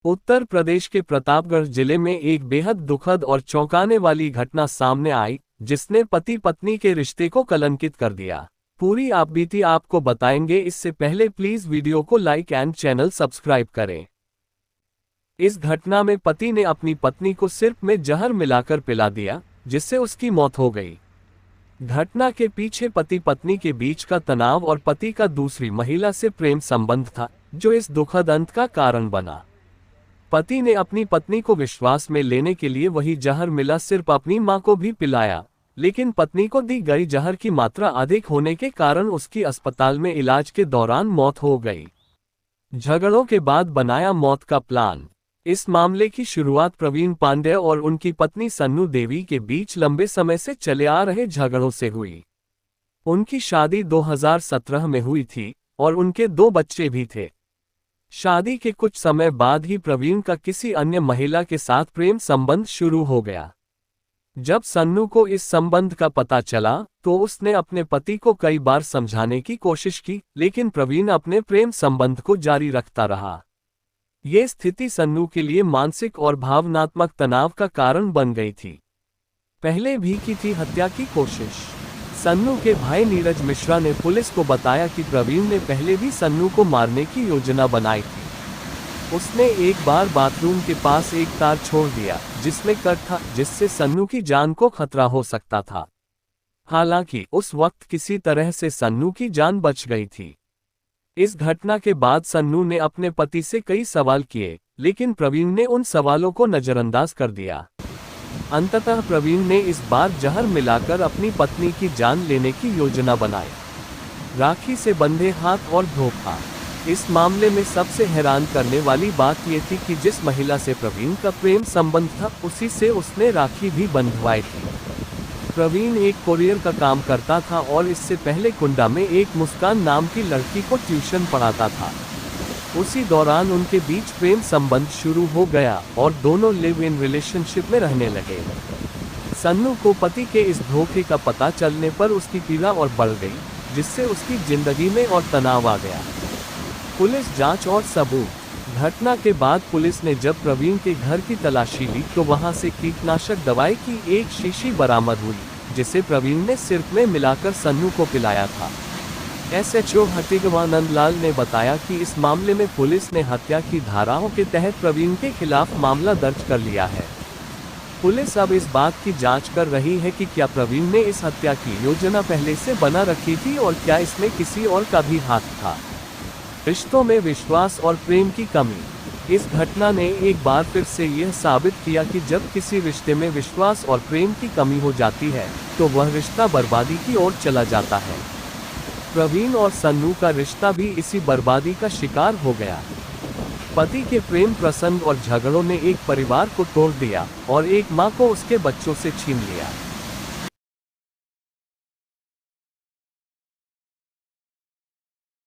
उत्तर प्रदेश के प्रतापगढ़ जिले में एक बेहद दुखद और चौंकाने वाली घटना सामने आई, जिसने पति पत्नी के रिश्ते को कलंकित कर दिया। पूरी आपबीती आपको बताएंगे, इससे पहले प्लीज वीडियो को लाइक एंड चैनल सब्सक्राइब करें। इस घटना में पति ने अपनी पत्नी को सिरप में जहर मिलाकर पिला दिया, जिससे उसकी मौत हो गई। घटना के पीछे पति पत्नी के बीच का तनाव और पति का दूसरी महिला से प्रेम संबंध था, जो इस दुखद अंत का कारण बना। पति ने अपनी पत्नी को विश्वास में लेने के लिए वही जहर मिला सिर्फ अपनी मां को भी पिलाया, लेकिन पत्नी को दी गई जहर की मात्रा अधिक होने के कारण उसकी अस्पताल में इलाज के दौरान मौत हो गई। झगड़ों के बाद बनाया मौत का प्लान। इस मामले की शुरुआत प्रवीण पांडे और उनकी पत्नी सन्नू देवी के बीच लंबे समय से चले आ रहे झगड़ों से हुई। उनकी शादी 2017 में हुई थी और उनके 2 बच्चे भी थे। शादी के कुछ समय बाद ही प्रवीण का किसी अन्य महिला के साथ प्रेम संबंध शुरू हो गया। जब सन्नू को इस संबंध का पता चला तो उसने अपने पति को कई बार समझाने की कोशिश की, लेकिन प्रवीण अपने प्रेम संबंध को जारी रखता रहा। ये स्थिति सन्नू के लिए मानसिक और भावनात्मक तनाव का कारण बन गई थी। पहले भी की थी हत्या की कोशिश। सन्नू के भाई नीरज मिश्रा ने पुलिस को बताया कि प्रवीण ने पहले भी सन्नू को मारने की योजना बनाई थी। उसने एक बार बाथरूम के पास एक तार छोड़ दिया जिसमें कट था, जिससे सन्नू की जान को खतरा हो सकता था। हालांकि उस वक्त किसी तरह से सन्नू की जान बच गई थी। इस घटना के बाद सन्नू ने अपने पति से कई सवाल किए, लेकिन प्रवीण ने उन सवालों को नजरअंदाज कर दिया। अंततः प्रवीण ने इस बार जहर मिलाकर अपनी पत्नी की जान लेने की योजना बनाई। राखी से बंधे हाथ और धोखा। इस मामले में सबसे हैरान करने वाली बात यह थी कि जिस महिला से प्रवीण का प्रेम संबंध था, उसी से उसने राखी भी बंधवाई थी। प्रवीण एक कोरियर का काम करता था और इससे पहले कुंडा में एक मुस्कान नाम की लड़की को ट्यूशन पढ़ाता था। उसी दौरान उनके बीच प्रेम संबंध शुरू हो गया और दोनों लिव इन रिलेशनशिप में रहने लगे। सन्नू को पति के इस धोखे का पता चलने पर उसकी पीड़ा और बढ़ गई, जिससे उसकी जिंदगी में और तनाव आ गया। पुलिस जांच और सबूत। घटना के बाद पुलिस ने जब प्रवीण के घर की तलाशी ली तो वहां से कीटनाशक दवाई की एक शीशी बरामद हुई, जिसे प्रवीण ने सिरप में मिलाकर सन्नू को पिलाया था। SHO हटिगवानंद लाल ने बताया कि इस मामले में पुलिस ने हत्या की धाराओं के तहत प्रवीण के खिलाफ मामला दर्ज कर लिया है। पुलिस अब इस बात की जांच कर रही है कि क्या प्रवीण ने इस हत्या की योजना पहले से बना रखी थी और क्या इसमें किसी और का भी हाथ था। रिश्तों में विश्वास और प्रेम की कमी। इस घटना ने एक बार फिर से यह साबित किया कि जब किसी रिश्ते में विश्वास और प्रेम की कमी हो जाती है तो वह रिश्ता बर्बादी की ओर चला जाता है। प्रवीण और सन्नू का रिश्ता भी इसी बर्बादी का शिकार हो गया। पति के प्रेम प्रसंग और झगड़ों ने एक परिवार को तोड़ दिया और एक मां को उसके बच्चों से छीन लिया।